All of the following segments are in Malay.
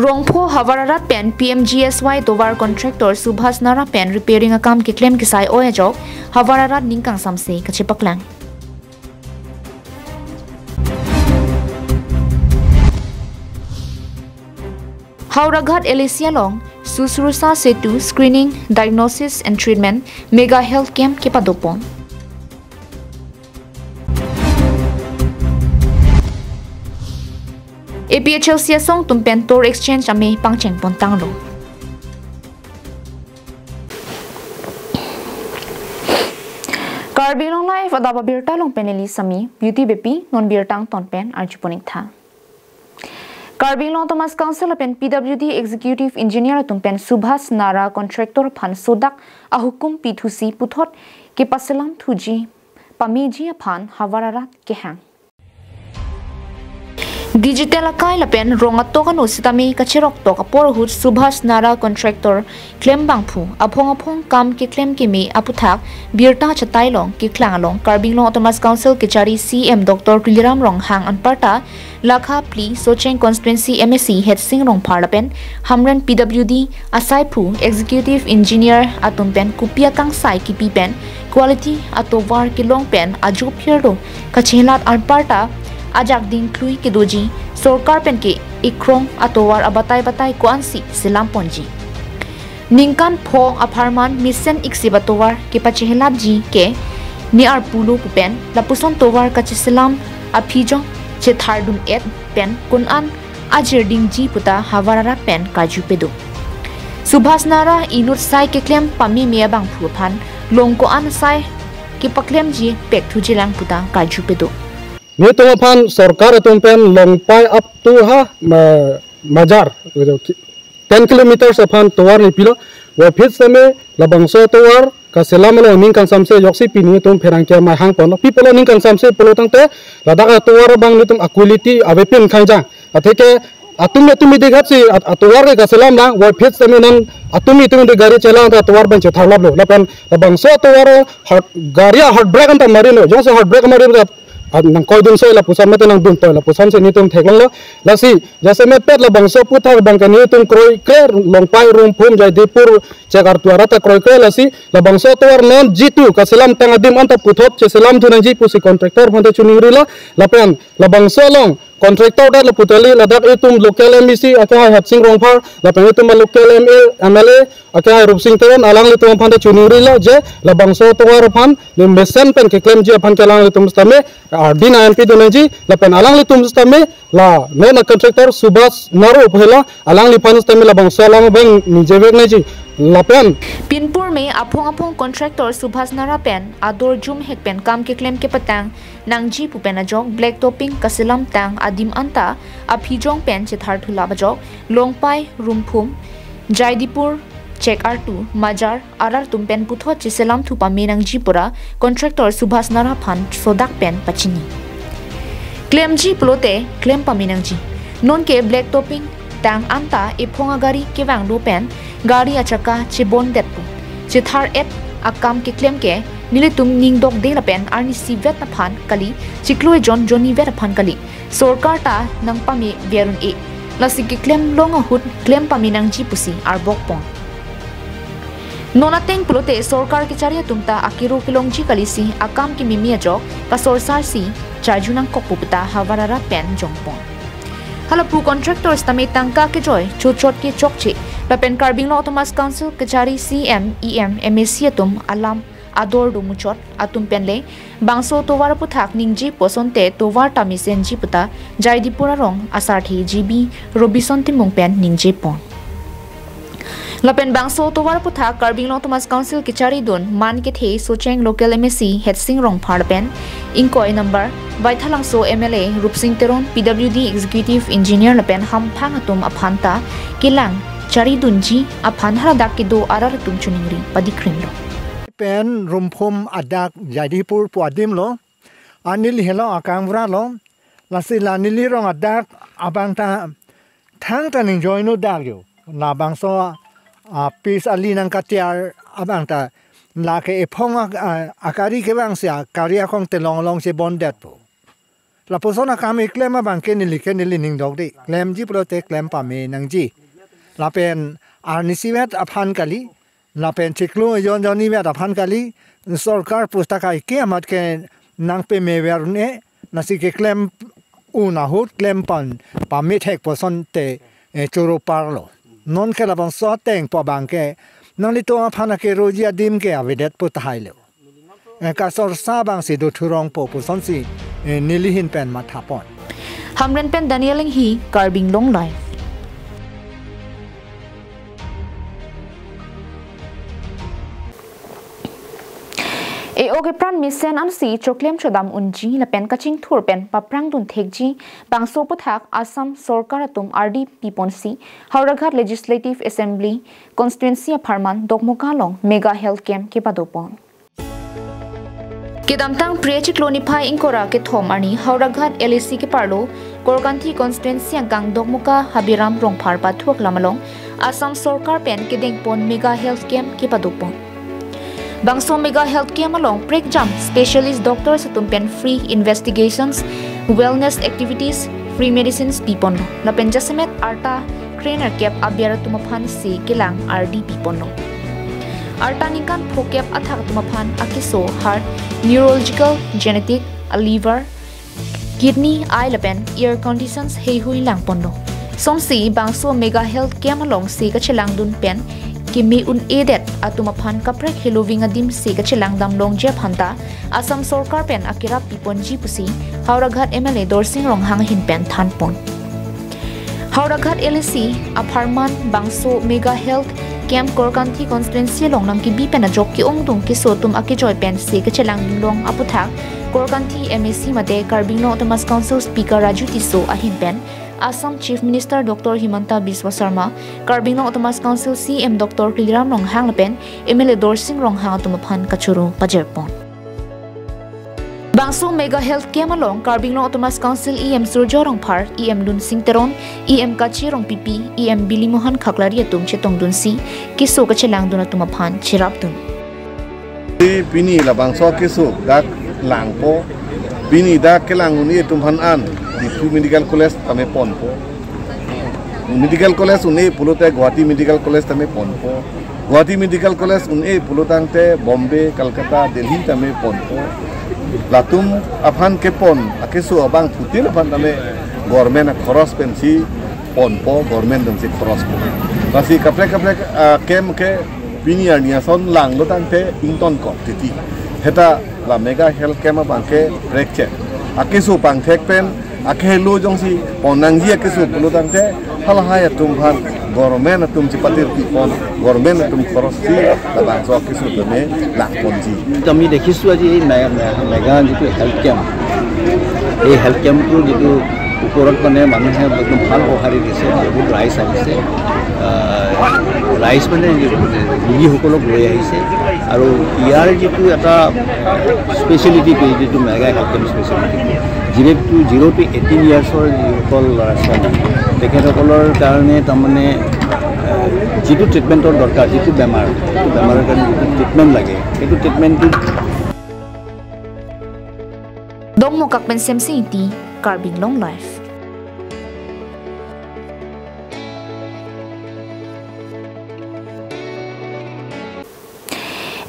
Rongpho Havararat Pen PMGSY Tovar Contractor Subhas Nara Pen repairing a kam ki claim kisai oejok Havararat ningkang samse kachipaklang. Hauraghat Alicia Long Susrusa Setu Screening, Diagnosis and Treatment Mega Health Camp Kipadopon. APHL Siasong Tumpen Tour Exchange Ame Pangcheng Pontangro. Karbi Anglong Live Adaba Birta Long Peneli Sami Beauty Bepi Non Birtang Tonpen Archiponik Tha. Karbi Anglong Thomas Council Apen PWD Executive Engineer Tumpen Subhas Nara Contractor Pan Sodak Ahukum P2C Puthot Kipaselam Thuji Pamiji Pan Havararat Kehang. Digital Akai Lapen Rongato no Sitami Kachirok to Kaporhut Subhas Nara Contractor Klem Bangpu Apong Kam Ki Klem Kimi Aputak Birta Chatailong Ki Klangalong Karbi Anglong Thomas Council Kichari CM Dr. Kuliram Rong Hang Anparta Lakha Pli Socheng Constituency MSC Head Singrong Parlapen Hamran PWD Asaipu Executive Engineer Atumpen Kupia Kang Sai Kipi Pen Quality Atovar Kilong Pen Ajo Pierdo Kachilat Anparta Ajak ding klui ke doji sorkar pen ke ikrong atowar abatay kuansi silam ponji ningkan pho aparman mission iksibatowar ke pachihelat ji ke ni arpulo pen lapuson towar kachisilam aphijong chethardun et pen kunan ajirding ji puta havarara pen kaju pedo Subhas Nara inut sai ke klem pami mia bang phuphan longko an sai ke paklem ji pek thujilang puta kaju pedo Nito pan sarkar tumpen longpai up to majar 10 kilometers upon towar ni pilo wa phit same labangso towar ka selamalo ning kan samse yoksi pini tum pherangkya mai hang pon people ning kan samse polo tangte ladaka towar bang nitum akuliti avepin khaija atheke atumi degatsi atowar ka selam na wa phit same nan atumi tum de gari chala ta towar ban chethala lo lapan labangso towar garia hot break anta marino jose hot break marino nang koi dun soi la pusan mate nang dun toy la pusan se nitum theklang lo lasi jase me pet la bangso puthar bang ka nitum kroi clear longpai room phum jai dipur chegar tuara ta kroi clear lasi la bangso toar non jitu ka selam tang adim anta puthot che selam thunang ji pusi contractor phonte chuningri la lapen la bangso long contractor da la putali la dak itum local MEC akai hapsing rongphar la pen itum local MLA akai rupsing teron alang litum phonte chuningri la je la bangso toar phan ni mesen pen ke claim ji phan kelang litum stame Dina MP donaji la pen alang li tum stame la nena contractor Subhas Naro phela alang li pan stame la bang salam bang nijevek naji la pen Pinpur me apong contractor Subhas Nara pen ador jum hek pen kam ke claim ke patang nangji pu pen ajok black topping kasilam tang adim anta aphijong pen chethar thula bajok longpai rumphum jaidipur Check R2 Majar Arar Tumpen Puthot Chiselam Thupa Menang Jipura Contractor Subhas Nara Phan Sodak Pen Pachini Claim Ji Plote Claim Paminang Ji Non ke Black Topping Tang Anta Iphonga Gari Kewang Do Pen Gari Achaka Chibon Detpu Chithar Et Akam ke Claim ke Nilitum Ning Dok De La Pen Arni Si Vet Na Phan Kali Chikloe Johnny Vet Phan Kali Sorkar Ta Nang Pami Verun E Lasi ke Claim Longa Hut Claim Paminang Ji Pusi Arbok Pon Nonateng pulote sorkar ki charia tumta akiru kilongji kalisi akam ki mimi ajok ka sorsar si charjunang kokputa havarara pen jongpon halapu contractors tame tangka ke joy chot ke chokche la pen Karbi Anglong Thomas Council ke chari CM EM MSC tum alam ador dumuchot atum penle bangso towar puthak ningji posonte towar tamisen ji puta jaidipura rong asarthi GB Robinson timung pen ningje pon Lapen bangso towar puthak Karbi Anglong Thomas Council kichari dun man ke the socheng local MSC head singrong pharpen inkoi number Vaithalangso MLA Rupsing Teron PWD Executive Engineer lapen hamphang atum aphanta kilang chari dunji aphan haradak kido arar tum chuningri padikrim lo pen rumphum adak jaidipur puadim lo anil helo akangvra lo lasi lanili rong adak abangta thang taning joino dagyo na bangso Pis ali nang katiar abang ta la ke epong akari ke bang sia karya kong telong long se bondet po la posona kami klem bang ken li ning dog di klem ji prote klem pa me nang ji la pen arnisiwet aphan kali la pen chiklu yon joni wet aphan kali sarkar pustaka ke amat ke nang pe me werne nasi ke klem una hut klem pan pa me thek poson te choro parlo non ke la bang so teng po bang ke nang li to aphan ke roji adim ke avedet putai lo ka sor sa bang si do thurong po poson si nilihin pen mathapon Hamren pen Danieling hi Karbi Anglong live. E oge pran misen an si choklem chodam unji la pen kaching thur pen paprang dun thekji bangso puthak Assam Sarkar atum RD Piponsi Hauraghat Legislative Assembly Constituency Pharman Dokmukalong Mega Health Camp ke padopon Kedamtang Priachik Lonify Inkora ke Thom Arni Hauraghat LAC ke Parlo Korkanthi Constituency Gang Dokmuka Habiram Rongphar Pathuak Lamalong Assam Sarkar pen ke dengpon Mega Health Camp ke padopon Bangso Mega Health Camp along Break Jump Specialist Doctors atumpen free investigations, wellness activities, free medicines pipon lo. Lapen jasemet arta trainer cap abiara tumaphan si kilang RD pipon lo. Arta nikan phokep athak tumaphan akiso heart, neurological, genetic, liver, kidney, eye lapen ear conditions hei hui lang pon lo. Somsi Bangso Mega Health Camp along si kachelang dun pen Kimi un edet atumaphan kaprek hiloving adim se kachelang damlong je phanta Assam Sarkar pen akira piponji pusi Hauraghat MLA Dorsing Ronghang hin pen thanpon Hauraghat LAC Apharman Bangso Mega Health Camp Korkanthi Constituency longnam ki bi pen ajok ki ongdung ki sotum akijoy pen se kachelang long aputhak Korkanthi MAC mate Karbi Anglong Autonomous Council Speaker Raju Tiso ahin pen Assam Chief Minister Dr. Himanta Biswa Sarma, Karbi Anglong Autonomous Council CM Dr. Kliram Ronghang Lapen, MLA Dorsing Ronghang Atumaphan Kachuru Pajerpon. Bangso Mega Health Camp along Karbi Anglong Autonomous Council EM Surjo Rongphar, EM Lun Singteron, EM Kachi Rongpipi, EM Billy Mohan Khaklari Atum Chetong Dunsi, Kiso Kachelang Dun Atumaphan Chirapdun. Bini la bangso kiso dak langpo, bini dak kelang uni tumhan an. Di medical college tame ponpo medical college une pulote Guwahati medical college tame ponpo Guwahati medical college une pulotangte Bombay Kolkata Delhi tame ponpo latum aphan ke pon akesu abang putil aphan tame government khoros pensi ponpo government dang si khoros ko basi kaplek kem ke bini arnia son lang lotangte ington ko titi heta la Mega Health Camp bangke rekche akesu pangthek pen akhelo jongsi ponangji akesu pulutangte halahaya tumhan government atum cipatir tipon government atum khorosi labang so akesu tame lakponji আমি দেখিছো আজি এই মেগা যিটো health camp এই হেল্থ কেম্পটোৰ যিটো ওপৰত মানে মানুহে একদম ভাল সঁহাৰি দিছে বহুত ৰাইজ আহিছে ৰাইজ মানে ৰোগীসকলক লৈ আহিছে আৰু ইয়াৰ যিটো এটা স্পেচিয়েলিটি যিটো মেগা হেল্থ কেম্প স্পেচিয়েলিটি 0 to 18 ইয়াৰ্ছৰ যিসকল ল'ৰা ছোৱালী তেখেতসকলৰ কাৰণে তাৰমানে যিটো ট্ৰিটমেণ্টৰ দৰকাৰ যিটো বেমাৰৰ কাৰণে যিটো ট্ৰিটমেণ্ট লাগে সেইটো ট্ৰিটমেণ্টটো Dongmo kakpen semsiti Karbi Anglong life.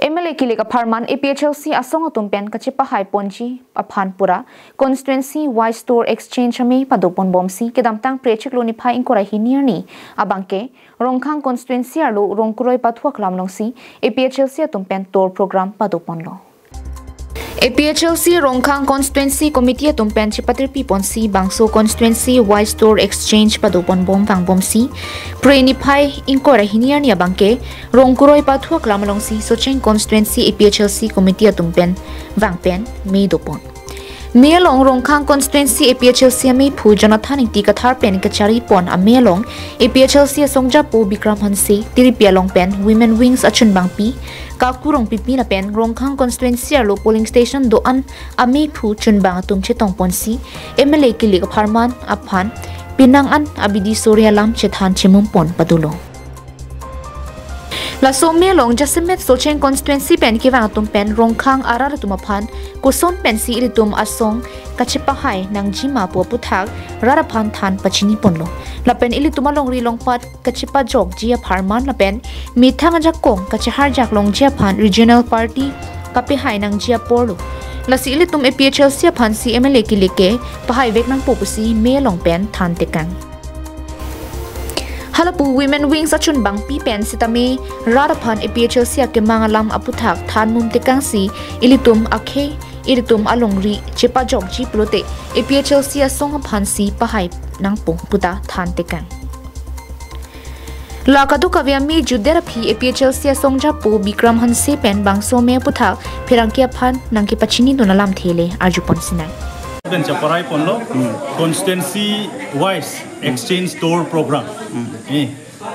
MLA Kilika Pharman APHLC Asong Tumpen Kachipa Hai Ponji Aphanpura Constituency Wise Store Exchange Ami Padopon Bomsi Kedamtang Prechik Lonify Inkora Hinirni Abanke Rongkhang Constituency Arlo Rongkuroi Pathuak Lamlongsi APHLC Tumpen Tour Program Padopon Lo APHLC Rongkhang Constituency Committee Tumpen Chipatir Piponsi Bangso Constituency Wise Store Exchange Padopon Bom Bang Bomsi Prenipay Inkora Hiniarni Abanke Rongkuroi Pathuak Lamalongsi Socheng Constituency APHLC Committee Tumpen Wangpen Meidopon Mealong Rongkhang Constituency APHLC Ame Phu Jonathan Inti Kathar Pen Kachari Pon Amelong APHLC Songja Po Bikram Hanse Tiripialong Pen Women Wings Achun Bangpi Kakurong Pipi na Pen Rongkhang Constituency Arlo Polling Station Doan Ame Phu Chunbang Atum Chetong Ponsi MLA Kilika Pharman Aphan Pinangan Abidi Suryalam Chethan Chimumpon Padulo La somme long jasimet socheng constituency pen ki wang tum pen rongkhang arar tumaphan kuson pen si ilitum asong kachipahai nang jima pu puthak raraphan than pachini ponlo lapen ilituma long ri long pat kachipa jok jia pharman lapen mithang jak kong kachihar jak long jia phan regional party kapihai nang jia porlo lasi ilitum APHL sia phan si MLA ki leke pahai vek nang popusi me long pen than tekang Halapu women wings achun bang pi pen sitami raraphan APHL sia ke mangalam aputhak than mum tekang si ilitum akhe ilitum alongri chepa jok ji plote APHL sia song phan si pahai nang po puta than tekang Lakadu kavyami judera phi APHL sia songja pu Bikram Hanse pen bang so me puthak phirangkia phan nangki pachini donalam thele arjupon sinai Dan caparai ponlo constituency wise exchange tour program.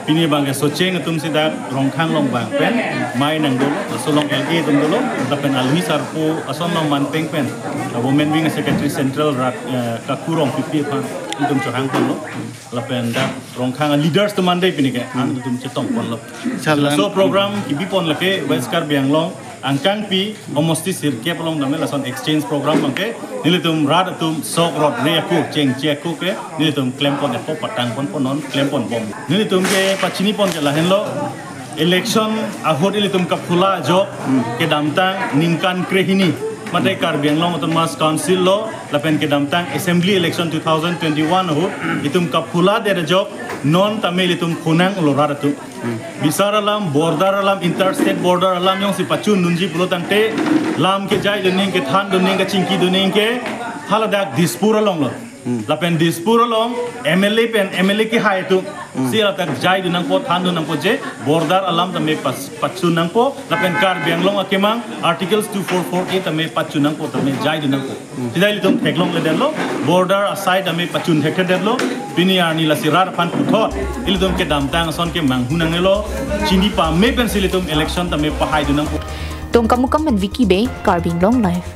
Pini bangga soceng tum sida rongkhang long bang pen mai nang dolo solong LA tum dolo tapen almi sarpo ason long man peng pen women wing secretary central rat kakurong pipi pan tum chohang ponlo lapen da rongkhang leaders tu mandai pini ke an tum chetong ponlo so program kibi pon lake West Karbi Anglong angkang pi homosti sirke pelong name lason exchange program bangke nilitum rad tum sok rod reaku cheng cheku ke nilitum claim pon epo patang pon ponon claim pon bom nilitum ke pachini pon ke lahen lo election ahot nilitum kapula job ke damtang ningkan krehini Madai Karbi Anglong Autonomous Council lo lapen ke damtang assembly election 2021 ho itum kapula de job non tamil itum khunang lo raratu bisar alam border alam interstate border alam yang si pachun nunji pulotang te lam ke jai duning ke than duning ke chingki duning ke haladak dispur along lo lapen dispur along MLA ki hai tu si latak jai dunang po than dunang po je border alam tame pachun nang po lapen Karbi Anglong akemang articles 2448 tame pachun nang po tame jai dunang po sidai litum theklong le dello border aside tame pachun thekhe dello bini arni la sirar phan puthot ilitum ke damtang son ke manghunang elo chini pa me pen silitum election tame pahai dunang po tongkamukam men wiki be Karbi Anglong live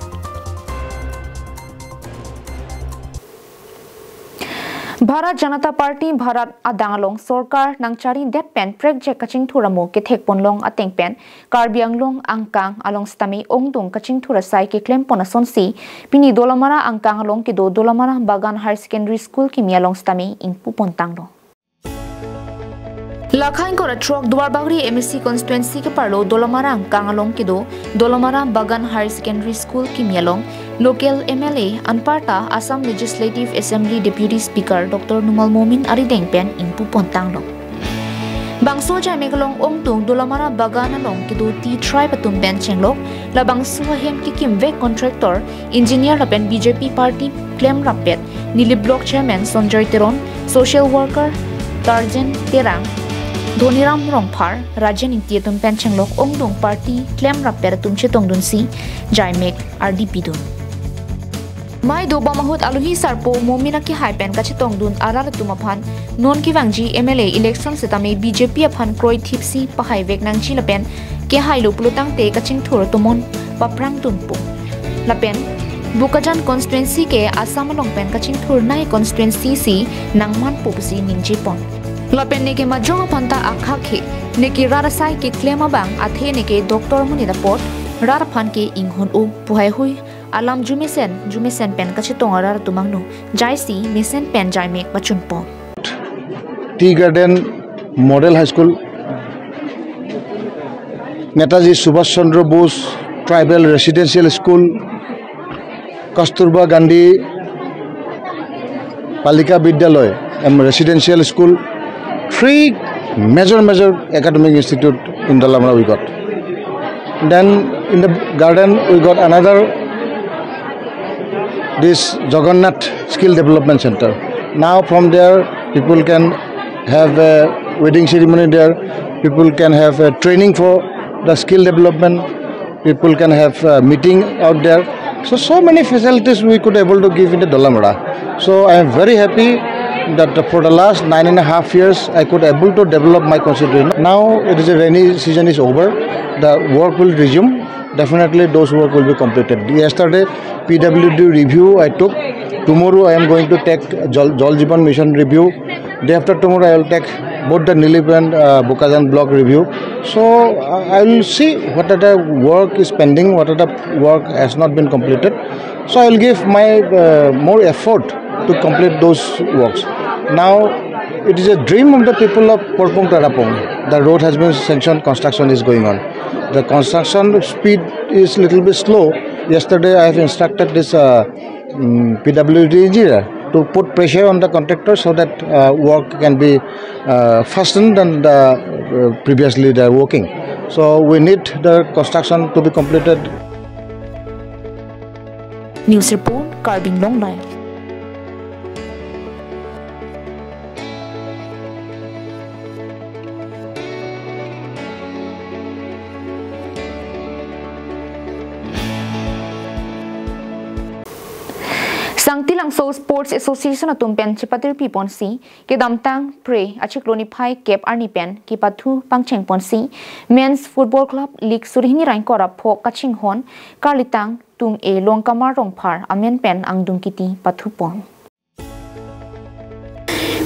Bharat Janata Party Bharat Adangalong Sorkar nangchari det pen project kaching thuramo ke thek ponlong ateng pen Karbi Anglong angkang along stami ongdong kaching thura sai ke claim pona sonsi pini dolamara angkang along ke do dolamara Bagan Higher Secondary School ki mialong stami ingpu pontanglo Lakhain ko truck duar bagri MSC constituency ke parlo dolamara angkang along ke do dolamara Bagan Higher Secondary School ki mialong Local MLA Anparta Assam Legislative Assembly Deputy Speaker Dr. Numal Momin Arideng Pen Ingpu Pontanglo. Bangso jai megalong ongtung dolamara Bagan along kidu ti try patum ben chenglok la bangso hem ki kimve contractor engineer lapen BJP party claim rapet nili block chairman Sonjoy Teron social worker Tarjan Terang Dhoniram Rongphar Rajan Intietum pen chenglok ongtung party claim rapet tum chetong dunsi jai mek RDP dun Mai do bamahut aluhi sarpo momina ki haipen kachitong dun arar tumaphan non ki wangji MLA election setame BJP aphan kroi thipsi pahai vek nang chi lapen ke hailu plutang te kaching thur tumon paprang tunpu lapen bukajan constituency ke Assam long pen kaching thur nai constituency si nangman popsi ningji pon lapen neke majong phanta akha khe neki rarasai ke klema bang athe neke doctor muni da pot rar phan ke inghon u puhai hui alam jumisen pen kachitong arar tumangno jaisi misen pen jai mek bachun po Tea Garden Model High School Netaji Subhash Chandra Bose Tribal Residential School Kasturba Gandhi Palika Vidyaloy Residential School 3 major academic institute in Dalamara we got. Then in the garden we got another this Jagannath Skill Development Center. Now from there people can have a wedding ceremony there, people can have a training for the skill development, people can have a meeting out there. So many facilities we could able to give in the Dalamara. So I am very happy that for the last 9.5 years I could able to develop my constituency. Now it is a rainy season is over, the work will resume. Definitely those work will be completed. Yesterday PWD review I took. Tomorrow I am going to take Jal Jeevan Mission review. Day after tomorrow I will take both the Nilip and Bukajan block review. So I will see what other work is pending, what other work has not been completed. So I will give my more effort to complete those works. Now it is a dream of the people of Porpong Tarapong. The road has been sanctioned, construction is going on. The construction speed is little bit slow. Yesterday I have instructed this PWD engineer to put pressure on the contractor so that work can be faster than previously they are working. So we need the construction to be completed. News report, Karbi Anglong Live. Sangtilang So Sports Association atum pen chipatir pi ponsi ke damtang pre achikloni phai cap arni pen ki pathu pangcheng ponsi Men's Football Club League surhini rain kora pho kaching hon karlitang tung e longkamar rongphar amen pen angdung kiti pathu pon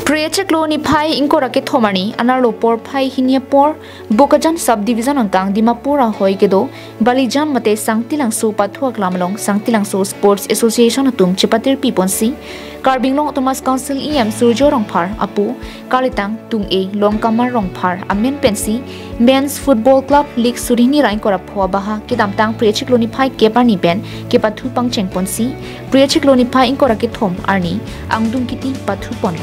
Prechekloni phai inkora ke thomani anarlo por phai hinia por Bokajan subdivision angkang Dimapura hoigedo Balijan mate Sangtilang So pathuak lamlong Sangtilang So Sports Association atum chipatir piponsi Karbi Anglong Thomas Council EM Surjo rongphar apu Kalitang tung e longkamar rongphar amen pensi Men's Football Club League surhini rain kora phwa baha ke damtang prechekloni phai kepani pen ke pathu pangcheng ponsi prechekloni phai inkora ke thom arni angdung kiti pathu pon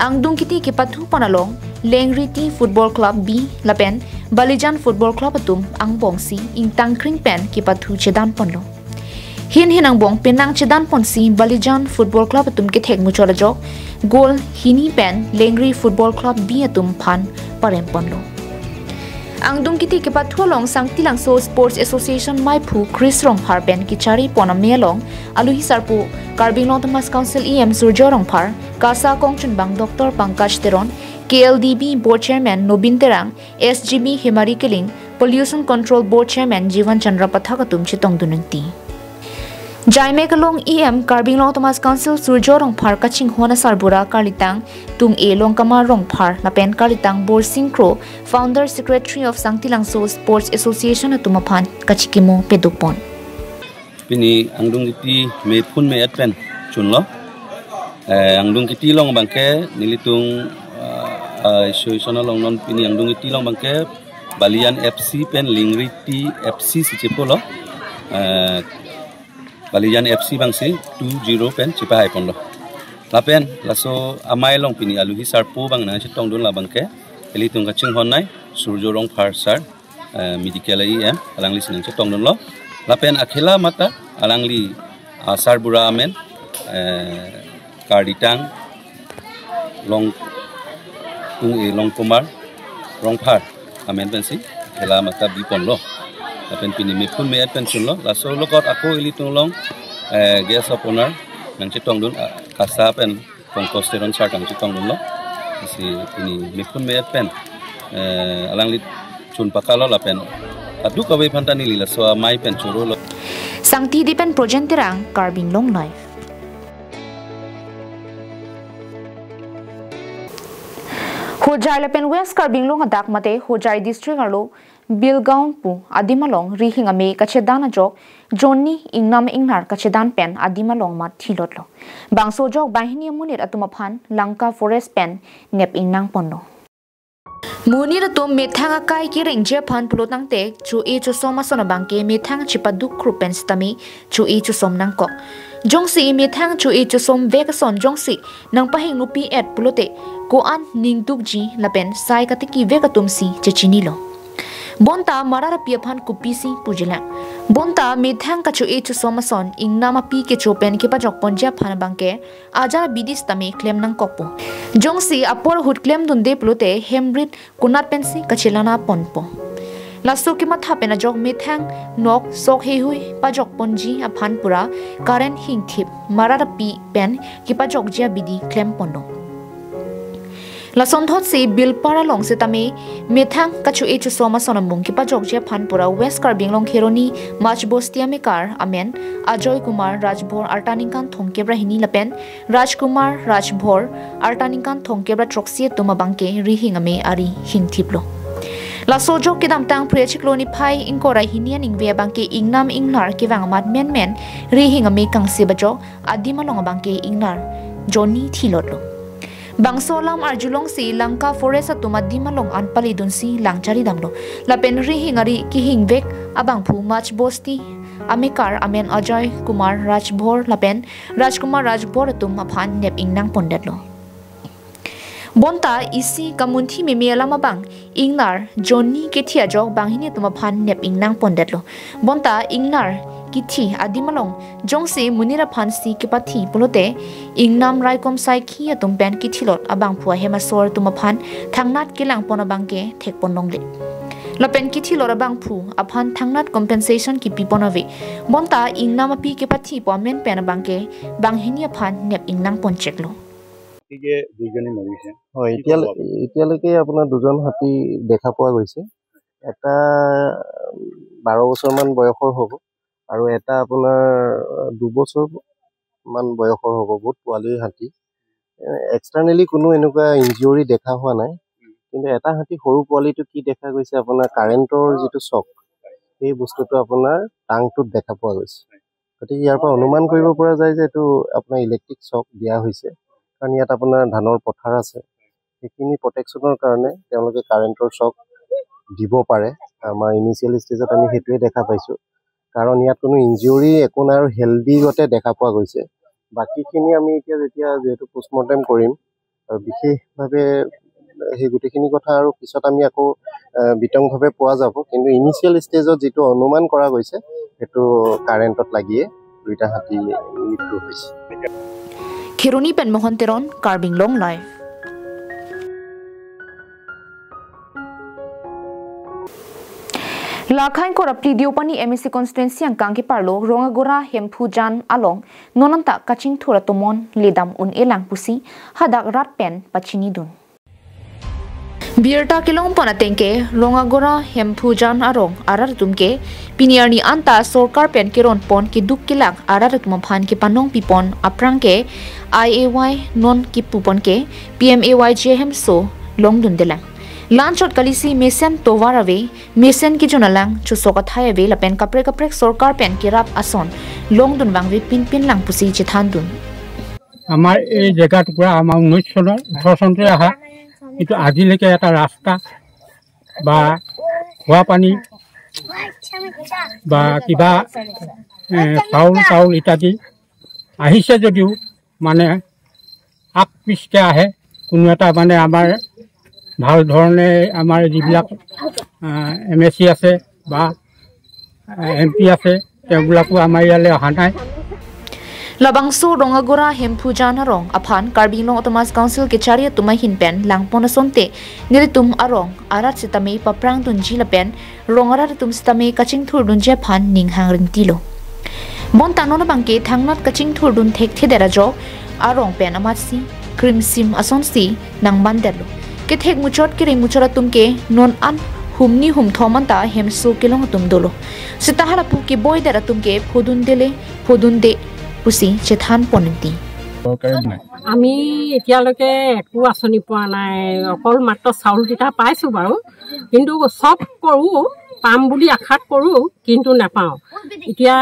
Angdung kiti ke pathu panalong Lengriti Football Club B lapen Balijan Football Club atum ang bongsi ing tangkring pen ke pathu chedan ponlo hin ang bong penang chedan ponsi Balijan Football Club atum ke thek muchola jok gol hini pen Lengri Football Club B atum phan parem ponlo Angdung kiti ke pathu long Sangtilang So Sports Association Maipu Chris Rong Phar pen ki chari pona melong aluhi sarpu Karbi Anglong Thomas Council EM Surjo Rongphar Kasa Kongchun Bang Dr. Pankaj Teron KLDB Board Chairman Nobin Terang SGB Himari Keling Pollution Control Board Chairman Jivan Chandra Pathakatum Chitong Dununti Jaime Kalong EM Karbi Anglong Thomas Council Surjo Rongphar Kaching Hona Sarbura Karlitang Tung E Longkama Rongphar Lapen Karlitang Board Sinkro Founder Secretary of Sangtilang So Sports Association Atumaphan Kachikimo Pedupon Pini angdung kiti me pun me adpen chunlo angdung kiti long bangke nilitung association long non pini angdung kiti long bangke Balian FC pen Lingriti FC si chepolo Balian FC bangsi 20 pen chipahai ponlo lapen laso amai long pini aluhi sarpo bang na chitong don la bangke elitung kaching honnai Surjo Rongphar sar medical em alang listening chitong don lo Lapen akhela mata alangli sarbura amen karditang long tung e long kumar rongphar amen pensi akhela mata bipon lo lapen pini me pun me pension lo laso lokot ako ilitung long gas opener nang chitong dun kasa pen composteron chart nang chitong dun lo si pini me pun me pen alangli chun pakalo lapen Adu kawai pantani lila so mai pen churo lo Sangti dipen project terang Karbi Anglong Live Hojai lapen West Karbi Anglong adak mate Hojai district arlo Bilgaon pu adimalong rihing ame kachedana jok Johnny ingnam ingnar kachedan pen adimalong mat thilot lo bangso jok bahini munit atumaphan Langka Forest pen nep ingnang ponno Munir to methanga kai ki rengje phan pulotang te chu e chu soma sona bangke methang chipadu krupen stami chu e chu som nang ko jongsi methang chu e chu som vek son jongsi nang pahing nupi et pulote ko an ningtuk ji lapen sai katiki vekatum si chechini lo Bonta marara piaphan kupisi pujila Bonta methang kachu e chu somason ingnama pi ke chopen ke pajok ponja phan bangke aja bidis tami claim nang kokpo jongsi apor hut claim dunde plote hembrit kunat pensi kachilana ponpo laso ki matha pena jok methang nok sok he hui pajok ponji aphan pura current hing thip marara pi pen ki pajok ja bidi claim pondo Lason thot si bil para long si tame methang kachu e chu soma sonamung ki pa jokje phanpura West Karbi Anglong Kheroni March Bostia Mekar amen Ajoy Kumar Rajbhor Artaninkan Thongkebra hini lapen Rajkumar Rajbhor Artaninkan Thongkebra troxie tumabangke rihingame ari hingthiplo Laso jok kidam tang prechikloni phai ingkorai hinian ingve bangke ingnam ingnar ki wangmat men rihingame kangse bajo adima long bangke ingnar Johnny Thilotlo Bangsolam Arjulong si Langka Forest at tumadima long anpali dun si Langchari damlo. Lapen rihingari kihingvek abangpu March Bosti Amikar amen Ajoy Kumar Rajbhor lapen Rajkumar Rajbhor tum aphan nep ingnang pondetlo. Bonta isi kamunthi mimialam abang ingnar Johnny ketia jok banghini tum aphan nep ingnang pondetlo. Bonta ingnar kithi adimalong jongse munira phansi kipati pulote ingnam raikom saikhi atum pen kithilot abang phua hemasor tumaphan thangnat kilang pona bangke thekpon longle lapen kithilor abang phu aphan thangnat compensation ki piponave bonta ingnam api kipati pomen pen bangke banghini aphan nep ingnang poncheklo tige দুজনী মৰিছে হয় এতিয়ালৈকে আপোনাৰ দুজন হাতী দেখা পোৱা গৈছে এটা 12 বছৰমান বয়সৰ হ'ব আৰু এটা আপোনাৰ 2 বছৰ মান বয়সৰ হ'ব বহুত পোৱালি হাতী এক্সটাৰনালি কোনো এনেকুৱা ইনজুৰি দেখা হোৱা নাই কিন্তু এটা হাতী সৰু পোৱালিটো কি দেখা গৈছে আপোনাৰ কাৰেণ্টৰ যেটো শক এই বস্তুটো আপোনাৰ টাংটোত দেখা পোৱা গৈছে গতিকে ইয়াৰ পৰা অনুমান কৰিব পৰা যায় যে এটো আপোনাৰ ইলেক্ট্ৰিক শক দিয়া হৈছে কাৰণ ইয়াত আপোনাৰ ধানৰ পথাৰ আছে সেইখিনি প্ৰটেকচনৰ কাৰণে তেওঁলোকে কাৰেণ্টৰ শক দিব পাৰে আমাৰ ইনিশিয়াল ষ্টেজত আমি হেতুৱে দেখা পাইছো কাৰণ ইয়াত কোনো ইনজুৰি একো নাই আৰু হেলদি গতে দেখা পোৱা গৈছে বাকিখিনি আমি এতিয়া যেটো পোষ্টমৰ্টেম কৰিম আৰু বিশেষভাৱে সেই গুটিখিনি কথা আৰু পিছত আমি আকৌ বিতংভাৱে পোৱা যাব কিন্তু ইনিশিয়াল ষ্টেজত যেটো অনুমান কৰা গৈছে হেতু কাৰেণ্টত লাগিয়ে দুইটা হাতী মৃত্যু হৈছে Kheroni pen Mohanteron Karbi Anglong live Lakhain korapli diopani MSC constituency ang kangki parlo rongagora hemphujan along nonanta kaching thura tomon ledam un elang pusi hadak rat pen pachini dun Birta kilong panatengke rongagora hemphujan arong arar tumke piniarni anta sorkar pen kiron pon ki duk kilak arar tumaphan ki panong pipon aprangke IAY non ki pupon ke PMAY JM so long dun delang Lanchot kalisi mesen towarave mesen ki jonalang chusoka thayave lapen kapre sorkar pen kirap ason longdun bangve pin lang pusi chithan dun আমাৰ এই জায়গাটো পুৰা আমাৰ 19 চনতে আহা কিন্তু আজিলৈকে এটা ৰাস্তা বা খোৱা পানী বা কিবা চাউল ইত্যাদি আহিছে যদিও মানে আপপিছকে আহে কোনো এটা মানে আমাৰ ভাল ধৰণে আমাৰ যিবিলাক MSC আছে বা MP আছে তেওঁবিলাকো আমাৰ ইয়ালে অহা নাই Labangso rongagora hemphujan arong aphan Karbi Anglong Autonomous Council ke charia tumai hinpen langpon sonte niritum arong arat sitame paprang tunji lapen rongarat tum sitame kaching thur dunje phan ninghang ringtilo bon tanona bangke thangnat kaching thur dun thek thedera jo arong pen amatsi crimsim asonsi nang bandelo ke thek muchot ke ring muchora tumke non an humni hum thomanta hemsu kilong tum dolo sitahara pu ke boy dera tumke phudun de pusi chethan ponti আমি এতিয়ালৈকে একো আঁচনি পোৱা নাই অকল মাত্ৰ চাউল কিটা পাইছো বাৰু কিন্তু সব কৰো পাম বুলি আশা কৰো কিন্তু নাপাও এতিয়া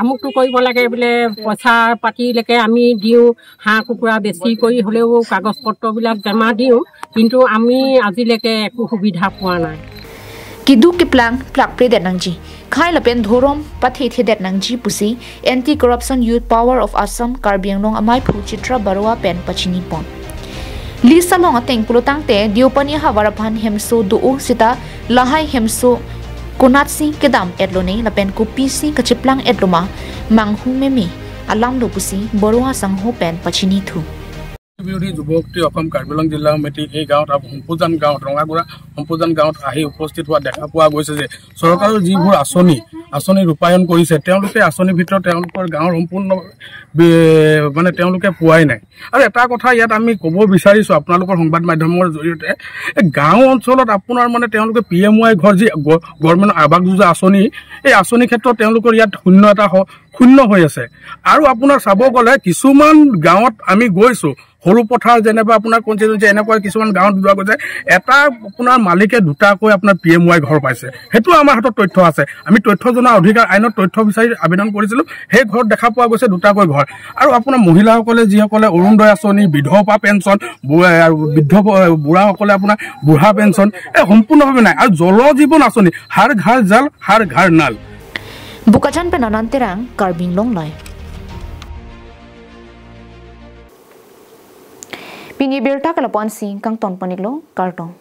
আমুকটো কৰিব লাগে বোলে পইচা পাতিলৈকে আমি দিও হাঁহ কুকুৰা বেছি কৰি হলেও কাগজ পত্ৰবিলাক জমা দিও কিন্তু আমি আজিলৈকে একো সুবিধা পোৱা নাই Kidu ki plak predet nangji khai lapen thorom pathe thedet nangji pusi anti corruption youth power of Assam Karbi Anglong amai phu chitra barwa pen pachini pon lisa long ateng pulotangte diopani hawaraphan hemso du sita lahai hemso konatsi kedam etlone lapen ku pc kachiplang etloma manghu memi alam lo pusi barwa sangho pen pachini thu বিৰোধী যুৱশক্তি অসম কাৰ্বি আংলং জিলা সমিতি এই গাঁৱত সম্পূজান গাঁৱত ৰঙাগুৰা সম্পূজান গাঁৱত আহি উপস্থিত হোৱা দেখা পোৱা গৈছে যে চৰকাৰৰ যিবোৰ আঁচনি ৰূপায়ণ কৰিছে তেওঁলোকে আঁচনিৰ ভিতৰত তেওঁলোকৰ গাঁৱৰ সম্পূৰ্ণ মানে তেওঁলোকে পোৱাই নাই আৰু এটা কথা ইয়াত আমি ক'ব বিচাৰিছোঁ আপোনালোকৰ সংবাদ মাধ্যমৰ জৰিয়তে গাঁও অঞ্চলত আপোনাৰ মানে তেওঁলোকে PMY ঘৰ যি গভৰ্ণমেণ্ট আৱাস যোজনা আঁচনি এই আঁচনিৰ ক্ষেত্ৰত তেওঁলোকৰ ইয়াত শূন্য হৈ আছে আৰু আপোনাৰ চাব গ'লে কিছুমান গাঁৱত আমি গৈছোঁ সৰু পথাৰ যেনেবা আপোনাৰ কনষ্টিটুৱেঞ্চি এনেকুৱা কিছুমান গাঁৱত যোৱা গৈছে এটা আপোনাৰ মালিকে দুটাকৈ আপোনাৰ PMY ঘৰ পাইছে সেইটো আমাৰ হাতত তথ্য আছে আমি তথ্য জনা অধিকাৰ আইনত তথ্য বিচাৰি আবেদন কৰিছিলোঁ সেই ঘৰত দেখা পোৱা গৈছে দুটাকৈ ঘৰ আৰু আপোনাৰ মহিলাসকলে যিসকলে অৰুণোদয় আঁচনি বিধৱা পেঞ্চন আৰু বৃদ্ধ বুঢ়াসকলে আপোনাৰ বুঢ়া পেঞ্চন এই সম্পূৰ্ণভাৱে নাই আৰু জল জীৱন আঁচনি হাৰ ঘৰ জাল হাৰ ঘৰ নাল Bukajan penanantirang Karbi Anglong lai. Pingi birta kalapon si kang ton paniglo kartong.